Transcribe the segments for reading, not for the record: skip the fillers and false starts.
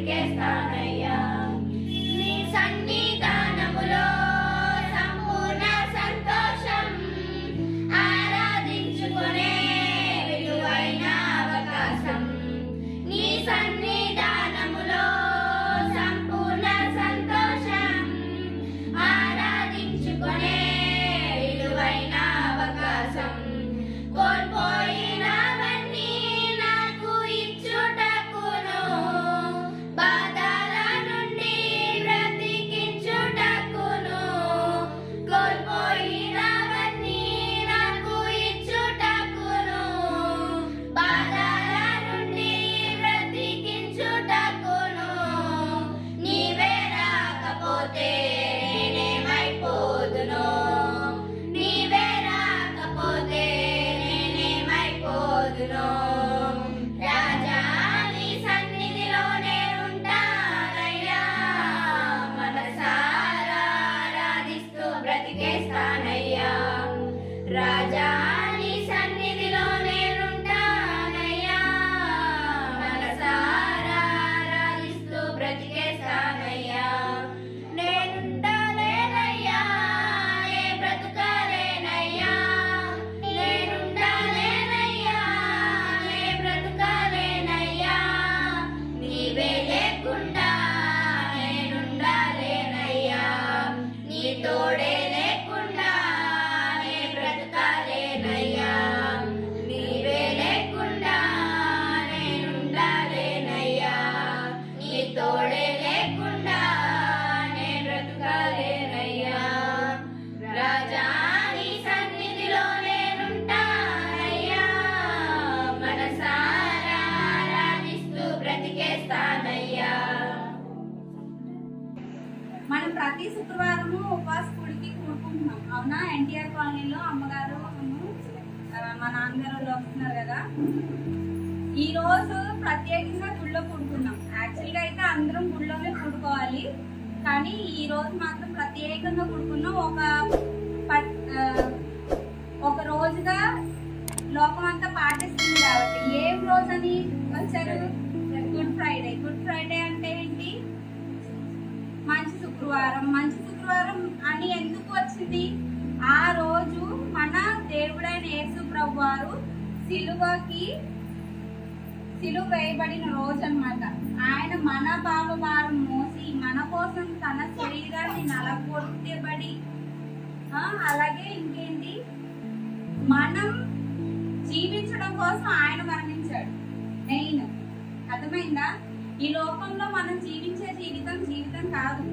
బ్రతికేస్తానయ్యా. నీ సన్నిధానములో సంపూర్ణ సంతోషం, ఆరాధించుకునే విలువైన అవకాశం. నీ సన్నిధానములో సంపూర్ణ సంతోషం, ఆరాధించుకునే విలువైన అవకాశం. కోల్పోయినవన్నీ నాకు ఇచ్చుటకును, బాధల నుండి బ్రతికించుటకును. కోల్పోయినవన్నీ నాకు ఇచ్చుటకును, బాధల నుండి బ్రతికించుటకును. నీవే రాకపోతే నేనేమైపోదును, నీవే రాకపోతే నేనేమైపోదును. రాజా నీ సన్నిధిలోనే ఉంటానయ్యా, మనసారా ఆరాధిస్తూ బ్రతికేస్తానయ్యా. రాజా నీ సన్నిధిలోనే ఉంటానయ్యా, మనసారా ఆరాధిస్తూ బ్రతికేస్తానయ్యా. నేనుండాలేనయ్యా, నే బ్రతుకాలేనయ్యా. నేనుండాలేనయ్యా, నే బ్రతుకాలేనయ్యా. నీవే లేకుండా నేనుండాలేనయ్యా, నీ తోడే లేకుండా నే బ్రతుకాలేనయ్యా. నీవే లేకుండా నేనుండాలేనయ్యా, నీ తోడే లేకుండా నే బ్రతుకాలేనయ్యా. రాజా నీ సన్నిధిలో నేనుంటానయ్యా, మనసారా ఆరాధిస్తూ బ్రతికేస్తానయ్యా. మనం ప్రతి శుక్రవారము ఉపవాస కూడికి కూడుకుంటున్నాం, అవునా? ఎన్టీఆర్ కాలనీలో అమ్మగారు మా నాన్నగారు వస్తున్నారు కదా. ఈ రోజు ప్రత్యేకంగా గుళ్ళో కూడుకున్నాం. యాక్చువల్గా అయితే అందరం గుళ్ళోనే కూడుకోవాలి, కానీ ఈ రోజు మాత్రం ప్రత్యేకంగా కూడుకున్నాం. ఒక రోజుగా లోకం అంతా పాటిస్తుంది కాబట్టి. ఏం రోజు అని వచ్చారు? Good Friday. గుడ్ ఫ్రైడే అంటే ఏంటి? మంచి శుక్రవారం. మంచి శుక్రవారం అని ఎందుకు వచ్చింది? ఆ రోజు మన దేవుడైన యేసు ప్రభు వారు సిలువ వేయబడిన రోజు అన్నమాట. ఆయన మన పాపభారం మోసి మన కోసం తన శరీరాన్ని నలగొట్టబడి, అలాగే ఇంకేంటి, మనం జీవించడం కోసం ఆయన మరణించాడు. మెయిన్ అర్థమైందా? ఈ లోకంలో మనం జీవించే జీవితం కాదు.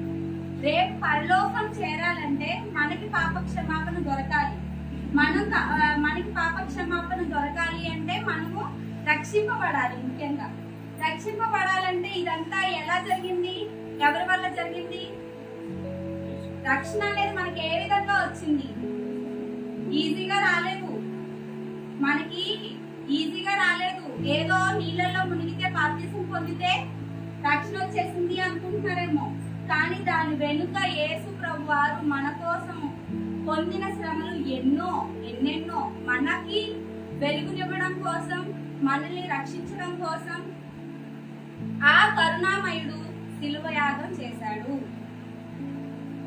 రేపు పరలోకం చేరాలంటే మనకి పాప క్షమాపణ దొరకాలి. మనకి పాప క్షమాపణ దొరకాలి అంటే మనము రక్షింపబడాలి. ముఖ్యంగా రక్షింపబడాలంటే ఇదంతా ఎలా జరిగింది? ఎవరి వల్ల జరిగింది? రక్షణ అనేది మనకి ఏ విధంగా వచ్చింది? ఈజీగా రాలేదు. మనకి ఈజీగా రాలేదు. ఏదో నీళ్ళల్లో మునిగితే బాప్తిసం పొందితే రక్షణ వచ్చేసింది అనుకుంటున్నారేమో, కానీ దాని వెనుక యేసు ప్రభు వారు మన కోసం పొందిన శ్రమలు ఎన్నెన్నో, మనకి వెలుగునివ్వడం కోసం, మనల్ని రక్షించడం కోసం ఆ కరుణామయుడు శిలువ యాగం చేశాడు.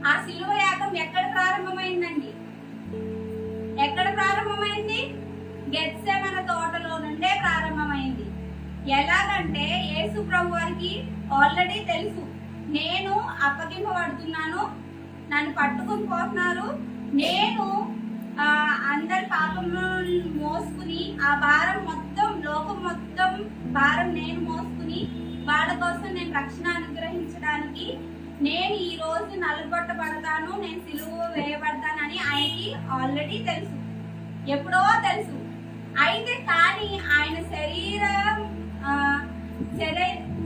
ఆ శిలువ యాగం ఎక్కడ ప్రారంభమైందండి? ఎక్కడ ప్రారంభమైంది? గెత్సేమన తోటలో నుండే ప్రారంభమైంది. ఎలాగంటే యేసు ప్రభు వారికి ఆల్రెడీ తెలుసు, నేను అప్పగింపబడుతున్నాను, నన్ను పట్టుకుని పోతున్నారు, నేను అందరి పాపము మోసుకుని ఆ భారం మొత్తం, లోకం మొత్తం భారం నేను మోసుకుని వాళ్ళ కోసం నేను రక్షణ అనుగ్రహించడానికి నేను ఈ రోజు నలగొట్టబడతాను, నేను సిలువ వేయబడతానని ఆయనకి ఆల్రెడీ తెలుసు, ఎప్పుడో తెలుసు. అయితే కానీ ఆయన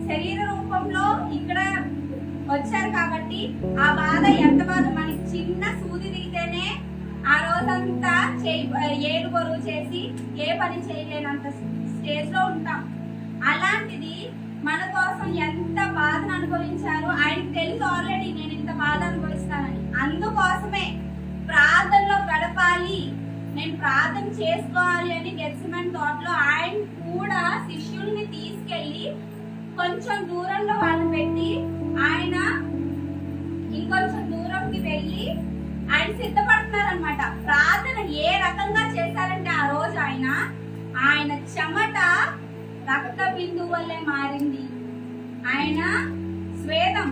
శరీర రూపంలో ఇక్కడ వచ్చారు కాబట్టి ఆ బాధ ఎంత బాధ, మనకి చిన్న సూది దిగితేనే ఆ రోజంతా ఏడు బరువు చేసి ఏ పని చేయలేనంత స్టేజ్ లో ఉంటాం. అలాంటిది మన కోసం ఎంత బాధను అనుభవించారో ఆయనకు తెలుసు ఆల్రెడీ, నేను ఇంత బాధ అనుభవిస్తానని. అందుకోసమే ప్రార్థనలో గడపాలి, నేను ప్రార్థన చేసుకోవాలి అని గెత్సేమనే తోటలో ఆయన కూడా శిష్యుల్ని తీసుకెళ్లి కొంచెం దూరంలో వాళ్ళని సిద్ధపడుతున్నారన్నమాట. ప్రార్థన ఏ రకంగా చేశారంటే ఆ రోజు ఆయన చెమట రక్త బిందువు వల్లే మారింది. ఆయన స్వేదం,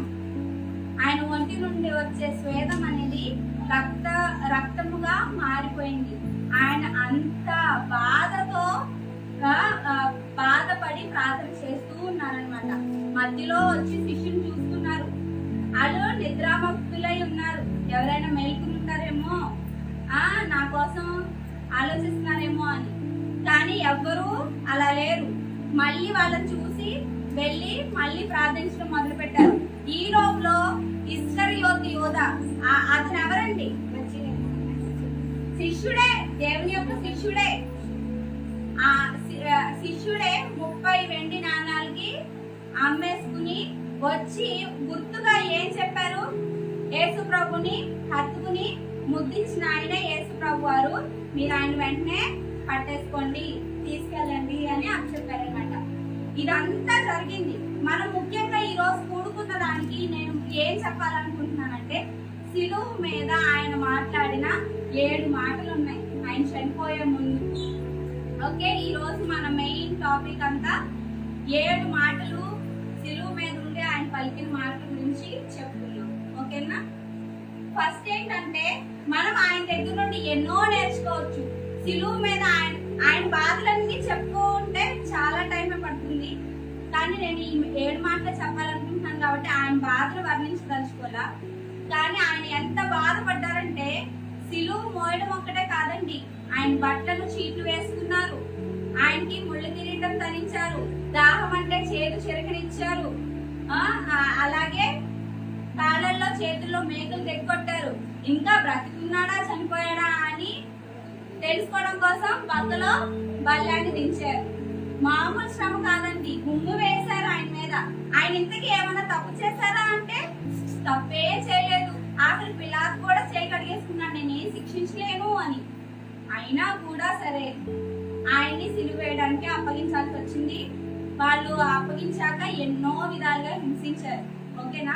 ఆయన ఒంటి నుండి వచ్చే స్వేదం అనేది రక్తముగా మారిపోయింది. ఆయన అంత బాధపడి ప్రార్థన చేస్తూ ఉన్నారనమాట. మధ్యలో వచ్చి శిష్యుని చూస్తున్నారు. వాళ్ళు నిద్రామగ్గులై ఉన్నారు. ఎవరైనా మేల్కొని ఉంటారేమో, నా కోసం ఆలోచిస్తున్నారేమో అని. కానీ ఎవ్వరూ అలా లేరు. మళ్ళీ వాళ్ళని చూసి వెళ్ళి మళ్ళీ ప్రార్థించడం మొదలు పెట్టారు. ఈ రోజులో ఇస్కరియోతు యోధ, అతను ఎవరండి? శిష్యుడే, దేవుని యొక్క శిష్యుడే. ఆ శిష్యుడే 30 వెండి నాణాలకి అమ్మేసుకుని వచ్చి గుర్తుగా ఏం చెప్పారు? యేసు ప్రభుని హత్తుకుని ముద్దించిన ఆయన యేసు ప్రభు వారు, మీరు ఆయన వెంటనే పట్టేసుకోండి, తీసుకెళ్ళండి అని చెప్పారనమాట. ఇదంతా జరిగింది. మనం ముఖ్యంగా ఈ రోజు కూడుకున్న దానికి నేను ఏం చెప్పాలనుకుంటున్నానంటే, సిలువ మీద ఆయన మాట్లాడిన 7 మాటలు ఉన్నాయి ఆయన చనిపోయే ముందు. ఓకే, ఈ రోజు మన మెయిన్ టాపిక్ అంతా 7 మాటలు సిలువ మీద ఉండి ఆయన పలికిన మాటల గురించి చెప్పుకున్నాం. ఓకేనా? ఫస్ట్ ఏంటంటే, మనం ఆయన దగ్గర నుండి ఎన్నో నేర్చుకోవచ్చు. సిలువ మీద ఆయన బాధలన్నీ చెప్పుకుంటే చాలా టైం పడుతుంది. కానీ నేను ఈ 7 మాటలు చెప్పాలనుకుంటున్నాను కాబట్టి ఆయన బాధలు వర్ణించదలుచుకోవాలా. కానీ ఆయన ఎంత బాధపడ్డారంటే, సిలువ మోయడం ఒక్కటే కాదండి, ఆయన బట్టలు చీట్లు వేసుకున్నారు, ఆయనకి ముళ్ళ కిరీటం ధరించారు, దాహం అంటే చేదు చిరకనిచ్చారు, అలాగే కాళ్ళల్లో చేతుల్లో మేకలు తెగొట్టారు. ఇంకా బ్రతికున్నాడా చనిపోయాడా అని తెలుసుకోవడం కోసం బక్కలో బల్లాన్ని దించారు. మామూలు శ్రమ కాదండి, గుమ్ము వేశారు ఆయన మీద. ఆయన ఇంతకీ ఏమైనా తప్పు చేశారా అంటే తప్పే చేయలేదు. అసలు పిలాతు కూడా చేయగడిగేసుకున్నాడు, నేనేం శిక్షించలేను అని. అయినా కూడా సరే ఆయన్ని సిలువ వేయడానికి అప్పగించాల్సి వచ్చింది. వాళ్ళు అప్పగించాక ఎన్నో విధాలుగా హింసించారు. ఓకేనా?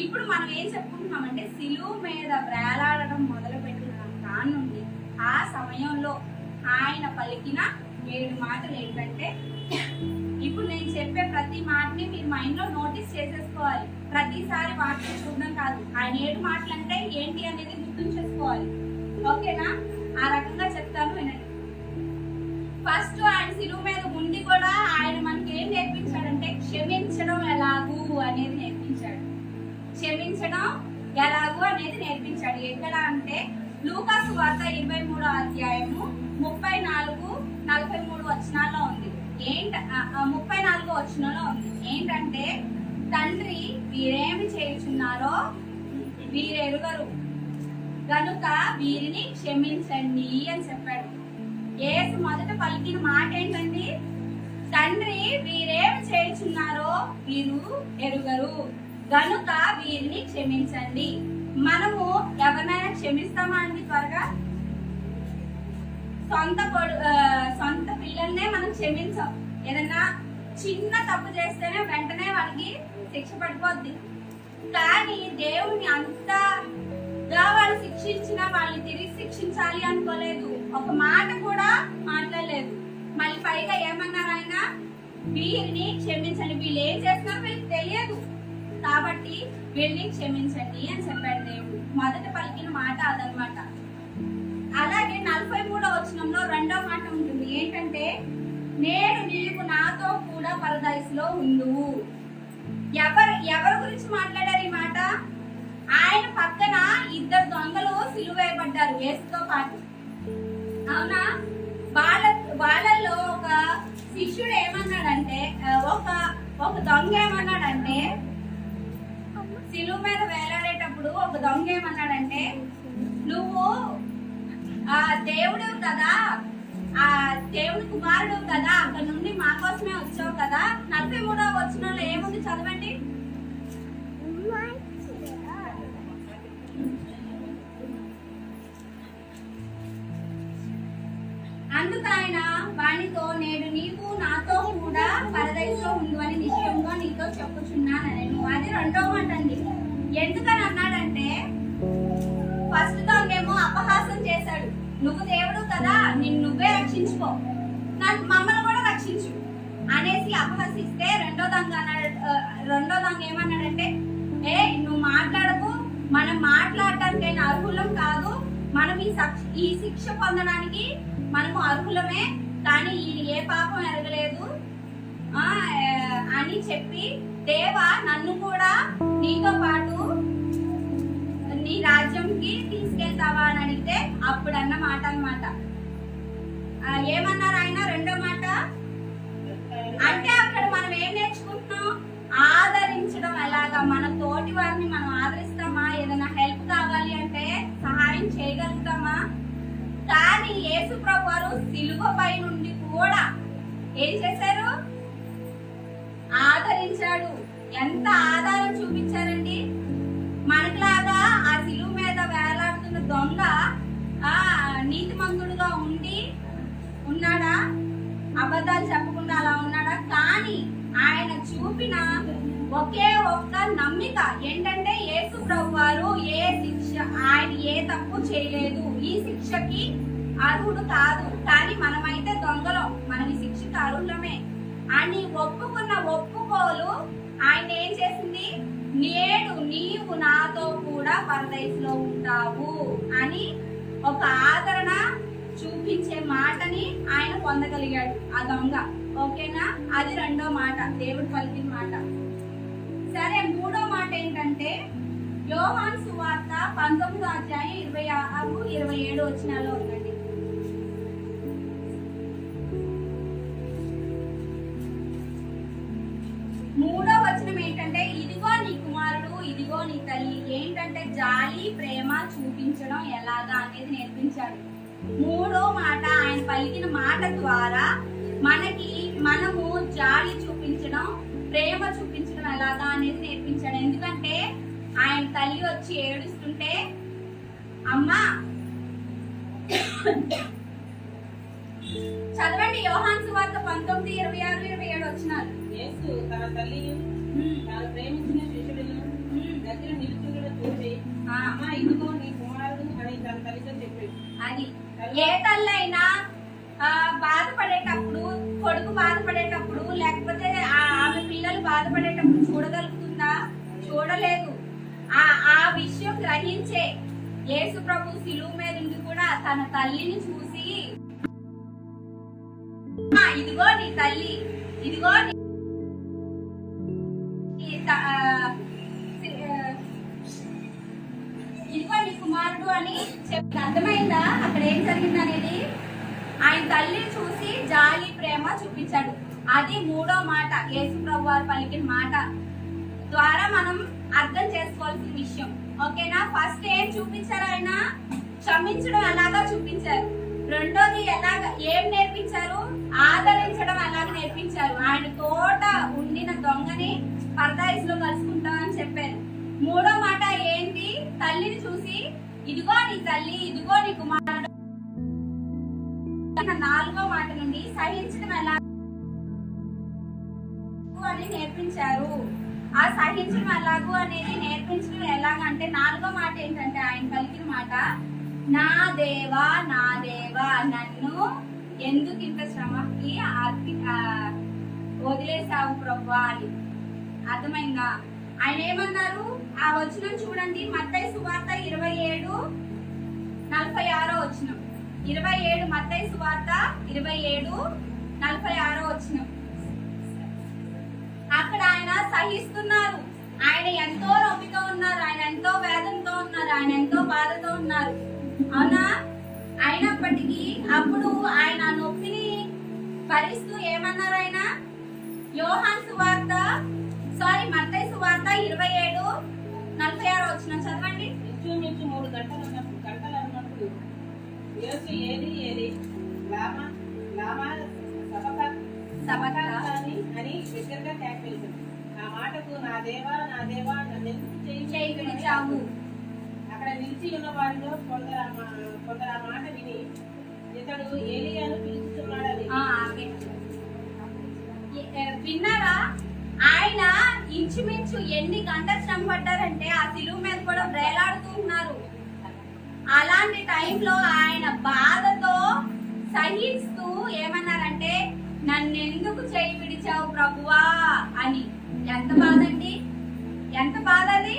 ఇప్పుడు మనం ఏం చెప్పుకుంటున్నామంటే, సిలువ మీద వేలాడడం మొదలు పెట్టిన దాని నుండి ఆ సమయంలో ఆయన పలికిన 7 మాటలు ఏంటంటే, ఇప్పుడు నేను చెప్పే ప్రతి మాటని మీరు మైండ్ లో నోటీస్ చేసేసుకోవాలి. ప్రతిసారి వాటిని చూడడం కాదు. ఆయన 7 మాటలు అంటే ఏంటి అనేది గుర్తుంచేసుకోవాలి. ఓకేనా? ఆ రకంగా చెప్తాను, వినండి. ఫస్ట్, ఆయన సిలువ మీద ఉండి కూడా ఆయన మనకి ఏం నేర్పించాడంటే, క్షమించడం ఎలాగూ అనేది నేర్పించాడు. క్షమించడం ఎలాగూ అనేది నేర్పించాడు. ఎక్కడ అంటే, లూకా సువార్త 23వ అధ్యాయము 34-43 వచనాల్లో ఉంది. 34వ వచనంలో ఉంది ఏంటంటే, తండ్రి వీరేమి చేయుచున్నారో వీరెరుగరు గనుక వీరిని క్షమించండి అని చెప్పాడు. యేసు మొదట పలికిన మాట ఏంటండి? తండ్రి వీరేమి చేయుచున్నారో వీరు ఎరుగరు గనుక వీరిని క్షమించండి. మనము ఎవరినైనా క్షమిస్తామా అండి? త్వరగా సొంత పిల్లల్నే మనం క్షమించాం. ఏదన్నా చిన్న తప్పు చేస్తేనే వెంటనే వాళ్ళకి శిక్ష పడిపోద్ది. కానీ దేవుని అంతగా వాళ్ళు శిక్షించినా వాళ్ళని తిరిగి శిక్షించాలి అనుకోలేదు. ఒక మాట కూడా మాట్లాడలేదు. మళ్ళీ పైగా ఏమన్నారు ఆయన? వీరిని క్షమించండి. వీళ్ళు ఏం చేస్తున్నారో వీళ్ళకి తెలియదు కాబట్టి వీళ్ళని క్షమించండి అని చెప్పాడు దేవుడు. మొదట పలికిన మాట అదనమాట. అలాగే 43వ వచనంలో 2వ మాట ఉంటుంది ఏంటంటే, నేడు నీవు నాతో కూడా పరదైసులో ఉండువు. ఎవరి గురించి మాట్లాడారు ఈ మాట? ఆయన పక్కన 2 దొంగలు సిలువ వేయబడ్డారు యేసుతో పాటు. అవునా? వాళ్ళల్లో ఒక శిష్యుడు ఏమన్నాడంటే, ఒక దొంగ ఏమన్నాడంటే, సిలువ మీద వేలాడేటప్పుడు ఒక దొంగ ఏమన్నాడంటే, నువ్వు దేవుడు కదా, ఆ దేవుని కుమారుడు కదా, అక్కడ నుండి మా కోసమే వచ్చావు కదా. 43వ వచనంలో ఏముంది చదవండి. అందుకు ఆయన వానితో, నేడు నీవు నాతో కూడా పరదైసులో ఉండు అని నిశ్చయంగా నీతో చెప్పుచున్నాను. అది 2వ మాట అండి. ఎందుకని అన్నాడంటే, ఫస్ట్ దొంగేమో రక్షించుకో, నన్ను మమ్మల్ని కూడా రక్షించు అనేసి అపహసిస్తే రెండో దొంగ ఏమన్నాడంటే, నువ్వు మాట్లాడకు, మనం మాట్లాడటానికైనా అర్హులం కాదు, మనం ఈ శిక్ష పొందడానికి మనము అర్హులమే, కానీ ఈయన ఏ పాపం ఎరగలేదు అని చెప్పి, దేవా నన్ను కూడా నీతో పాటు నీ రాజ్యంకి తీసుకెళ్తావా అని అడిగితే అప్పుడు అన్న మాట అన్నమాట. ఏమన్నారు ఆయన రెండో మాట అంటే, అక్కడ మనం ఏం నేర్చుకుంటున్నాం? ఆదరించడం ఎలాగా, మన తోటి వారిని మనం ఆదరిస్తామా? ఏదైనా హెల్ప్ కావాలి అంటే సహాయం చేయగలుగుతామా? కానీ యేసు ప్రభు వారు సిలువపై నుండి కూడా ఏం చేశారు? ఆదరించాడు. ఎంత ఆధారం చూపించారండి. మనకులాగా ఆ సిలువ మీద వేలాడుతున్న దొంగ నీతిమంతుడుగా ఉన్నాడా? అబద్ధాలు చెప్పకుండా అలా ఉన్నాడా? కానీ ఆయన చూపిన ఒకే ఒక్క నమ్మిక ఏంటంటే, యేసు ప్రభు వారు ఆయన ఏ తప్పు చేయలేదు, ఈ శిక్షకి అర్హుడు కాదు, కానీ మనమైతే దొంగలం, మనం ఈ శిక్షకి అర్హులమే అని ఒప్పుకున్న ఒప్పుకోలు ఆయన ఏం చేసింది? నేడు నీవు నాతో కూడా పరదేశంలో ఉంటావు అని ఒక ఆదరణ చూపించే మాటని ఆయన పొందగలిగాడు ఆ దొంగ. ఓకేనా? అది రెండో మాట, దేవుడు పలికిన మాట. సరే, మూడో మాట ఏంటంటే యోహాను సువార్త 19వ అధ్యాయం 26-27 వచనాల్లో ఉందండి. మూడో వచనం ఏంటంటే, ఇదిగో నీ కుమారుడు, ఇదిగో నీ తల్లి. ఏంటంటే జాలి ప్రేమ చూపించడం ఎలాగా అనేది నేర్పించాడు. మూడో మాట ఆయన పలికిన మాట ద్వారా మనము జాలి చూపించడం, ప్రేమ చూపించడం ఎలాగా అనేది నేర్పించాడు. ఎందుకంటే ఆయన తల్లి వచ్చి ఏడుస్తుంటే, అమ్మా చదవండి యోహాను సువార్త 19:26-27 వచనాలు. యేసు తన తల్లియు తాను ప్రేమించిన శిష్యులను దగ్గర నిలుచుండడం చూసి, అమ్మా ఇదిగో నీ కుమారుడు అని తన తల్లితో చెప్పాడు. అది ఏ తల్లైనా బాధపడేటప్పుడు, కొడుకు బాధపడేటప్పుడు, లేకపోతే ఆమె పిల్లలు బాధపడేటప్పుడు చూడగలుగుతుందా? చూడలేదు. ఆ విషయం గ్రహించే యేసు ప్రభు సిలువ మీద ఉండి కూడా తన తల్లిని చూసి, ఇదిగో నీ తల్లి, ఇదిగో ఇదిగో నీ కుమారుడు అని చెప్పి, అర్థమైందా అక్కడ ఏం జరిగింది అనేది? ఆయన తల్లిని చూసి జాలి ప్రేమ చూపించాడు. అది మూడో మాట, యేసు ప్రభు వారు పలికిన మాట ద్వారా మనం అర్థం చేసుకోవాల్సిన విషయం. ఓకేనా? ఫస్ట్ ఏం చూపించారు? ఆయన క్షమించడం ఎలాగా చూపించారు. రెండోది ఏం నేర్పించారు? ఆదరించడం ఎలాగ నేర్పించారు. ఆయన తోట ఉండిన దొంగని పరదాయిస్లో కలుసుకుంటామని చెప్పారు. మూడో మాట ఏంటి? తల్లిని చూసి ఇదిగో నీ తల్లి, ఇదిగో నీ కుమారుడు. నాలుగో మాట నుండి సహించడం ఎలా అని నేర్పించారు. ఆ సహించడం ఎలాగూ అనేది నేర్పించడం ఎలాగంటే, నాలుగో మాట ఏంటంటే ఆయన పలికిన మాట, నా దేవా నా దేవా నన్ను ఎందుకు ఇంత శ్రమకి వదిలేసావు ప్రభువా అని. అర్థమైందా? ఆయన ఏమన్నారు? ఆ వచనం చూడండి, మత్తయి సువార్త 27:46 వచనం. 27 మత్తయి సువార్త 27:46 వచనం. అక్కడ ఆయన సహిస్తున్నారు. ఆయన ఎంతో నొప్పితో ఉన్నారు, ఆయన ఎంతో వేదనతో ఉన్నారు, ఆయన ఎంతో బాధతో ఉన్నారు. అవునా? అయినప్పటికీ అప్పుడు ఆయన నొప్పిని భరిస్తూ ఏమన్నారు? ఆయన మత్తయి సువార్త 27:46 వచనం చదవండి. ఇంచుమించు 3 గంటలు అన్నప్పుడు యేసు ఏలి లామా సబక్తాని అని దగ్గరగా కేకవేశాడు. ఆ మాటకు నా దేవా నన్ను ఎందుకు చేయించావు? అక్కడ నిలిచి ఉన్న వారిలో కొందరు ఆ మాట విని, ఇతడు ఏలియాను పిలుస్తున్నాడని. విన్నారా? ఆయన ఇంచుమించు ఎన్ని గంటలు శ్రమ పడ్డారంటే ఆ సిలువ మీద కూడా వేలాడుతూ ఉన్నారు. అలాంటి టైంలో ఆయన బాధతో సహిస్తూ ఏమన్నారంటే నన్నెందుకు చేయి విడిచావు ప్రభువా అని. ఎంత బాధ అండి, ఎంత బాధ అది.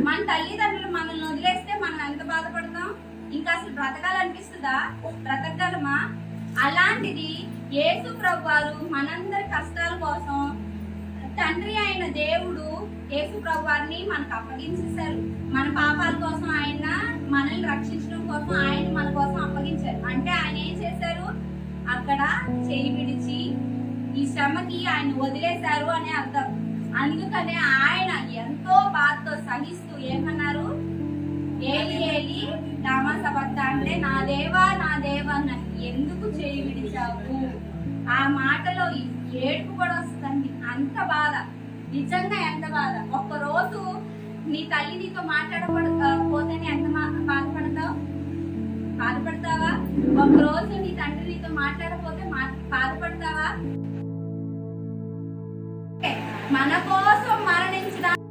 మన తల్లిదండ్రులు మనల్ని వదిలేస్తే మనం ఎంత బాధపడతాం, ఇంకా అసలు బ్రతకాలనిపిస్తుందా, బ్రతకగలమా? అలాంటిది యేసు ప్రభు వారు మనందరి కష్టాల కోసం తండ్రి అయిన దేవుడు యేసు ప్రభు వారిని మనకు అప్పగించేశారు. మన పాపాల కోసం ఆయన మనల్ని రక్షించడం కోసం ఆయన మన కోసం అప్పగించారు. అంటే ఆయన ఏం చేశారు, అక్కడ చేయి విడిచి ఈ శ్రమకి ఆయన వదిలేశారు అని అర్థం. అందుకనే ఆయన ఎంతో బాధతో సహిస్తూ ఏమన్నారు, ఏలి ఏలి లామా సబక్తానీ, అంటే నా దేవా నన్ను ఎందుకు చేయి విడిచావు. ఆ మాటలో ఏడుపు కూడా వస్తుంది, అంత బాధ, నిజంగా ఎంత బాధ. ఒక్కరోజు నీ తల్లి నీతో మాట్లాడకపోతేనే ఎంత బాధపడతావా? ఒకరోజు నీ తండ్రి నీతో మాట్లాడకపోతే బాధపడతావా? మన కోసం మరణించడానికి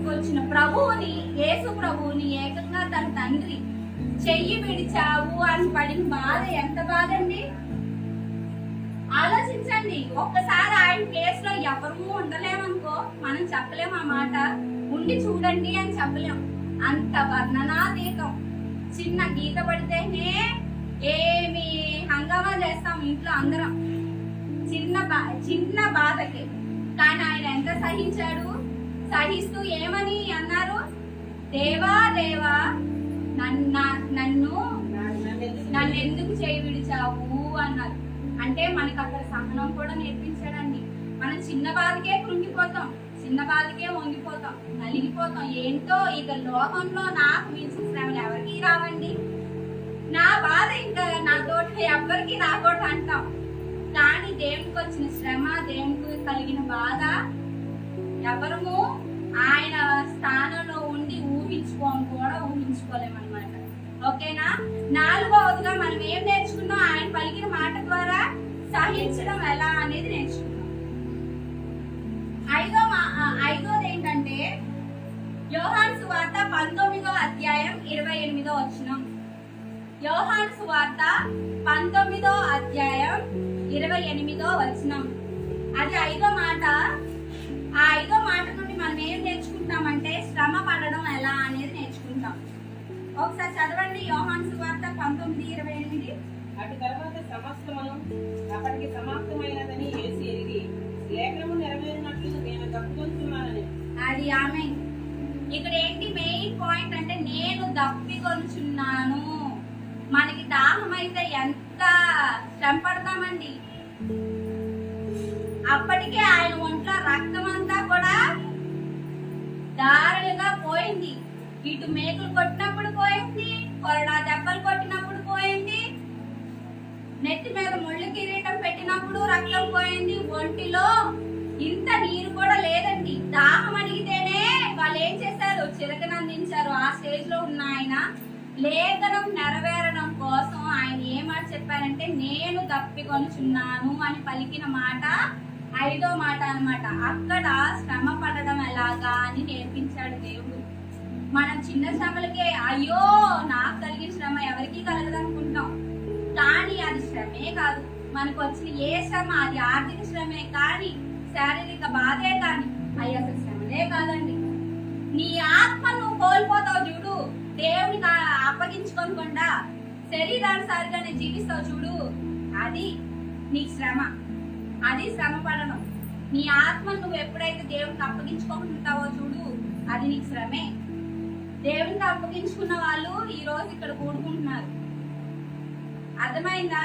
వచ్చిన ప్రభువుని, యేసు ప్రభువుని ఏకంగా తన తండ్రి చెయ్యి విడిచావు అని పడిన బాధ ఎంత బాధ అండి. ఆలోచించండి. ఒక్కసారి ఆయన ప్లేస్ లో ఎవరు ఉండలేమనుకో, మనం చెప్పలేము ఆ మాట. ఉండి చూడండి అని చెప్పలేం, అంత వర్ణనాతీతం. చిన్న గీత పడితేనే ఏమి హంగామా చేస్తాం ఇంట్లో అందరం, చిన్న బాధకి. కానీ ఆయన ఎంత సహించాడు. సహిస్తూ ఏమని అన్నారు, దేవా నన్ను ఎందుకు చేయి విడిచావు అన్నారు. అంటే మనకు అక్కడ సహనం కూడా నేర్పించాడండి. మనం చిన్న బాధకే కృంగిపోతాం, చిన్న బాధకే వంగిపోతాం, నలిగిపోతాం. ఏంటో ఇక లోకంలో నాకు మించిన శ్రమలు ఎవరికి రావండి, నా బాధ ఇంకా నాతోటి ఎవరికి రాకూడదు అంటాం. కానీ దేవునికి వచ్చిన శ్రమ, దేవునికి కలిగిన బాధ ఎవరము ఆయన స్థానంలో ఉండి ఊహించుకోలేమన్నమాట. ఓకేనా? నాలుగవదిగా మనం ఏం నేర్చుకున్నాం, ఆయన పలికిన మాట ద్వారా సహించడం ఎలా అనేది నేర్చుకున్నాం. ఐదోది ఏంటంటే యోహాను సువార్త 19వ అధ్యాయం 28వ వచనం. యోహాను సువార్త 19వ అధ్యాయం 28వ వచనం. అది 5వ మాట. ఆ 5వ మాట నుండి మనం ఏం నేర్చుకుంటామంటే శ్రమ పడడం ఎలా అనేది నేర్చుకుంటాం. ఒకసారి చదవండి యోహాను సువార్త 19:28. అటు తర్వాత సమస్తమును అప్పటికి సమాప్తమైనదని యేసు ఎరిగి లేఖనము నెరవేరినట్లు నేను దప్పికొనుచున్నానని. అది ఆమేన్. ఇక్కడ ఏంటి మెయిన్ పాయింట్ అంటే నేను దప్పికొనుచున్నాను. మనకి దాహం అయితే ఎంత శ్రమ పడతామండి. అప్పటికే ఆయన ఒంట్లో రక్తం అంతా కూడా దారులుగా పోయింది. ఇటు మేకులు కొట్టినప్పుడు పోయింది, కొరడా దెబ్బలు కొట్టినప్పుడు పోయింది, నెత్తి మీద ముళ్ళు కిరీటం పెట్టినప్పుడు రక్తం పోయింది, ఒంటిలో ఇంత నీరు కూడా లేదండి. దాహం అడిగితేనే వాళ్ళు ఏం చేశారు, చిరకనందించారు. ఆ స్టేజ్ లో ఉన్న ఆయన లేఖనం నెరవేరడం కోసం ఆయన ఏమాట చెప్పారంటే నేను దప్పికొనుచున్నాను అని పలికిన మాట 5వ మాట అన్నమాట. అక్కడ శ్రమ పడడం ఎలాగా అని నేర్పించాడు దేవుడు. మనం చిన్న శ్రమలకే అయ్యో నాకు కలిగిన శ్రమ ఎవరికి కలగదనుకుంటాం. కానీ అది శ్రమే కాదు. మనకు వచ్చిన ఏ శ్రమ అది ఆర్థిక శ్రమే కానీ, శారీరక బాధే కానీ అవి అసలు శ్రమలే కాదండి. నీ ఆత్మ నువ్వు కోల్పోతావు చూడు, దేవునికి అప్పగించుకోకుండా శరీరానుసారిగానే జీవిస్తావు చూడు, అది నీ శ్రమ, అది శ్రమ పడడం. నీ ఆత్మ నువ్వు ఎప్పుడైతే దేవునికి అప్పగించుకుంటావో చూడు, అది నీకు శ్రమే. దేవునికి అప్పగించుకున్న వాళ్ళు ఈ రోజు ఇక్కడ కూడుకుంటున్నారు. అర్థమైందా?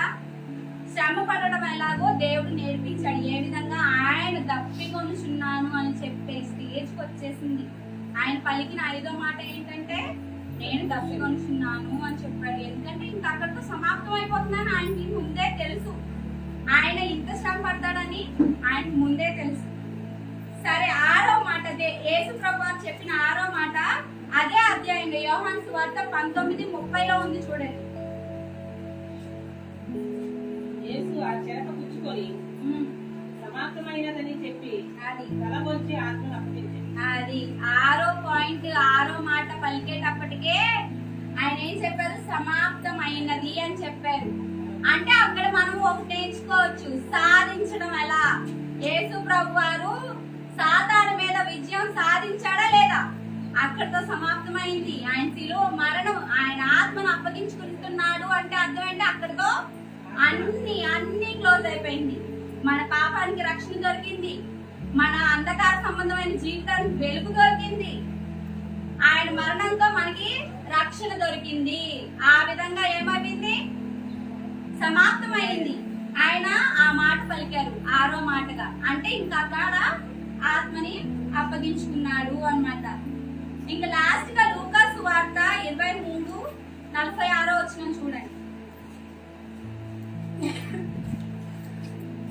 శ్రమ పడడం ఎలాగో దేవుడు నేర్పించాడు. ఏ విధంగా ఆయన దప్పికొనుచున్నాను అని చెప్పే స్టేజ్కి వచ్చేసింది. ఆయన పలికిన 5వ మాట ఏంటంటే నేను దప్పికొనుచున్నాను అని చెప్పాడు. ఎందుకంటే ఇంక అక్కడితో సమాప్తం అయిపోతుందని ఆయనకి ముందే తెలుసు. ఆయన ఇంత శ్రమ పడతాడని ఆయనకు ముందే తెలుసు. సరే 6వ మాట, యేసు ప్రభువు చెప్పిన 6వ మాట అదే అధ్యాయంలో యోహాను సువార్త 19:30లో ఉంది చూడండి. యేసు ఆ చెరక పుచ్చుకొని సమాప్తమైనదని చెప్పి అది తల వంచి ఆత్మను అప్పగించాడు. అది 6వ పాయింట్. 6వ మాట పలికేటప్పటికే ఆయన ఏం చెప్పారు? సమాప్తమైనది అని చెప్పారు. అంటే అక్కడ మనం ఒకటి నేర్చుకోవచ్చు, సాధించడం ఎలా. యేసు ప్రభు వారు సాతాను మీద విజయం సాధించాడా లేదా? అక్కడితో సమాప్తమైంది. ఆయన శిలువ మరణం, ఆయన ఆత్మను అప్పగించుకుంటున్నాడు అంటే అర్థం ఏంటి? అక్కడితో అన్ని క్లోజ్ అయిపోయింది. మన పాపానికి రక్షణ దొరికింది, మన అంధకార సంబంధమైన జీవితానికి వెలుగు దొరికింది, ఆయన మరణంతో మనకి రక్షణ దొరికింది. ఆ విధంగా ఏమైంది? సమాప్తమైంది. ఆయన ఆ మాట పలికారు 6వ మాటగా. అంటే ఇంకా అక్కడ ఆత్మని అప్పగించుకున్నాడు అన్నమాట. ఇంకా లాస్ట్ గా లూకా సువార్త 23:46 చూడండి.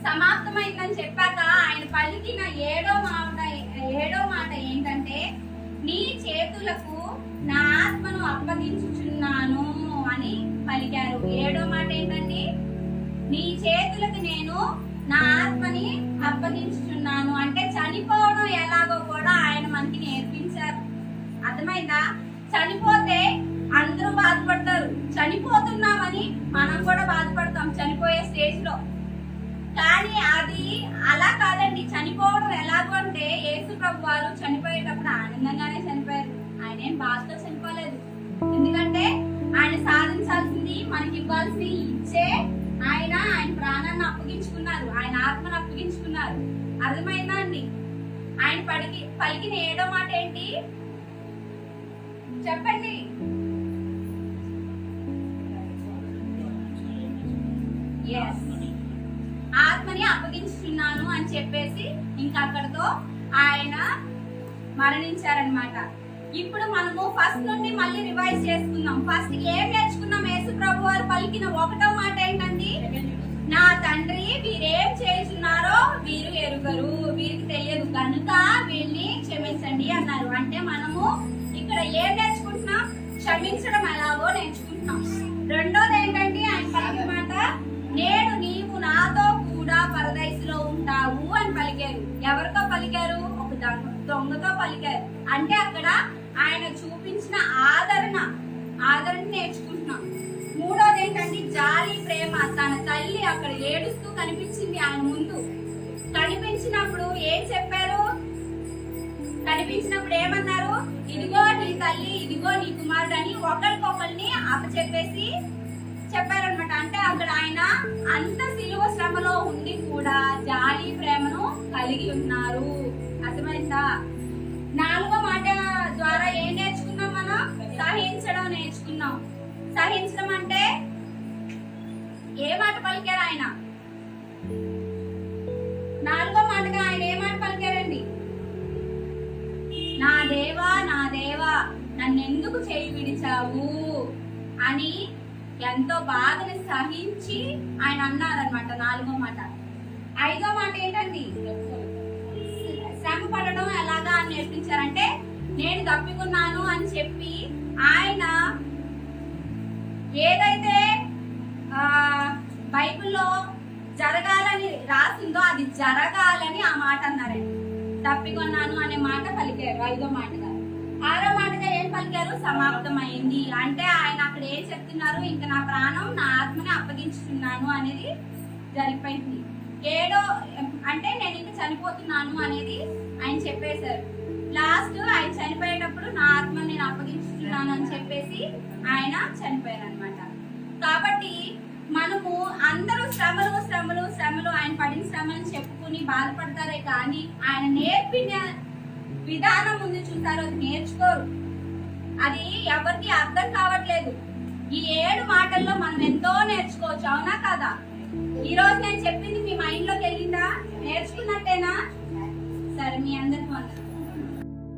సమాప్తమైందని చెప్పాక ఆయన పలికిన ఏడో మాట ఏంటంటే, నీ చేతులకు నా ఆత్మను అప్పగించుచున్నాను అని పలికారు. ఏడో మాట ఏంటండి? నీ చేతులకు నేను నా ఆత్మని అప్పగించుచున్నాను. అంటే చనిపోవడం ఎలాగో కూడా ఆయన మనకి నేర్పించారు. అర్థమైందా? చనిపోతే అందరూ బాధపడతారు, చనిపోతున్నామని మనం కూడా బాధపడతాం చనిపోయే స్టేజ్ లో. కానీ అది అలా కాదండి. చనిపోవడం ఎలాగో అంటే యేసు ప్రభు వారు చనిపోయేటప్పుడు ఆనందంగానే చనిపోయారు. ఆయన ఏం బాధతో చనిపోలేదు. ఎందుకంటే ఆయన సాధించాల్సింది, మనకి ఇవ్వాల్సింది ఇచ్చే ఆయన ప్రాణాన్ని అప్పగించుకున్నారు, ఆయన ఆత్మను అప్పగించుకున్నారు. అర్థమైందా అండి? ఆయన పలికిన ఏడో మాట ఏంటి చెప్పండి? ఆత్మని అప్పగించుతున్నాను అని చెప్పేసి ఇంకా అక్కడతో ఆయన మరణించారనమాట. ఇప్పుడు మనము ఫస్ట్ నుండి మళ్ళీ రివైజ్ చేసుకుందాం. ఫస్ట్ ఏం నేర్చుకున్నాం? యేసు ప్రభు వారు పలికిన 1వ మాట ఏంటండి? నా తండ్రి వీరేం చేస్తున్నారో వీరు ఎరుగరు, వీరికి తెలియదు కనుక వీళ్ళని క్షమించండి అన్నారు. అంటే మనము ఇక్కడ ఏం నేర్చుకుంటున్నాం? క్షమించడం ఎలాగో నేర్చుకుంటున్నాం. రెండోది ఏంటంటే ఆయన పలికిన మాట, నేడు నీవు నాతో కూడా పరదైసులో ఉంటావు అని పలికారు. ఎవరితో పలికారు? ఒక దొంగతో పలికారు. అంటే అక్కడ ఆయన చూపించిన ఆదరణ నేర్చుకుంటున్నాం. మూడోది ఏంటంటే జాలి, ప్రేమ. తన తల్లి అక్కడ ఏడుస్తూ కనిపించింది ఆయన ముందు. కనిపించినప్పుడు ఏం చెప్పారు? కనిపించినప్పుడు ఏమన్నారు? ఇదిగో నీ తల్లి, ఇదిగో నీ కుమారుడు అని ఒకరికొకరిని అప్పచెప్పేసి చెప్పారనమాట. అంటే అక్కడ ఆయన అంత శిలువ శ్రమలో ఉండి కూడా జాలి, ప్రేమను కలిగి ఉన్నారు. అర్థమైందా? 4వ మాట ద్వారా ఏం నేర్చుకున్నాం మనం? సహించడం నేర్చుకున్నాం. సహించడం అంటే ఏ మాట పలికారు ఆయన? 4వ మాటగా ఆయన ఏ మాట పలికారండి? నా దేవా, నా దేవా, నన్నెందుకు చేయి విడిచావు అని ఎంతో బాధని సహించి ఆయన అన్నారనమాట. 4వ మాట. 5వ మాట ఏంటండి? శ్రమ పడడం ఎలాగా అని నేర్పించారంటే, నేను తప్పికున్నాను అని చెప్పి ఆయన ఏదైతే బైబిల్లో జరగాలని రాసిందో అది జరగాలని ఆ మాట అన్నారండి. తప్పికొన్నాను అనే మాట పలికారు 5వ మాటగా. 6వ మాటగా ఏం పలికారు? సమాప్తమైంది. అంటే ఆయన అక్కడ ఏం చెప్తున్నారు? ఇంకా నా ప్రాణం, నా ఆత్మని అప్పగించుతున్నాను అనేది జరిగిపోయింది. 7వ అంటే నేను ఇంకా చనిపోతున్నాను అనేది ఆయన చెప్పేశారు. లాస్ట్ ఆయన చనిపోయేటప్పుడు నా ఆత్మని నేను అప్పగించుతున్నాను అని చెప్పేసి ఆయన చనిపోయారు అనమాట. కాబట్టి మనము అందరూ శ్రమలు శ్రమలు శ్రమలు ఆయన పడిన శ్రమలను చెప్పుకుని బాధపడతారే కానీ ఆయన నేర్పిన విధానం ఉంది చూసారు, అది నేర్చుకోరు. అది ఎవరికి అర్థం కావట్లేదు. ఈ 7 మాటల్లో మనం ఎంతో నేర్చుకోవచ్చు. అవునా కదా? ఈ రోజు నేను చెప్పింది మీ మైండ్ లోకి వెళ్ళిందా? నేర్చుకున్నట్టేనా? సరే, మీ అందరికీ వందనాలు.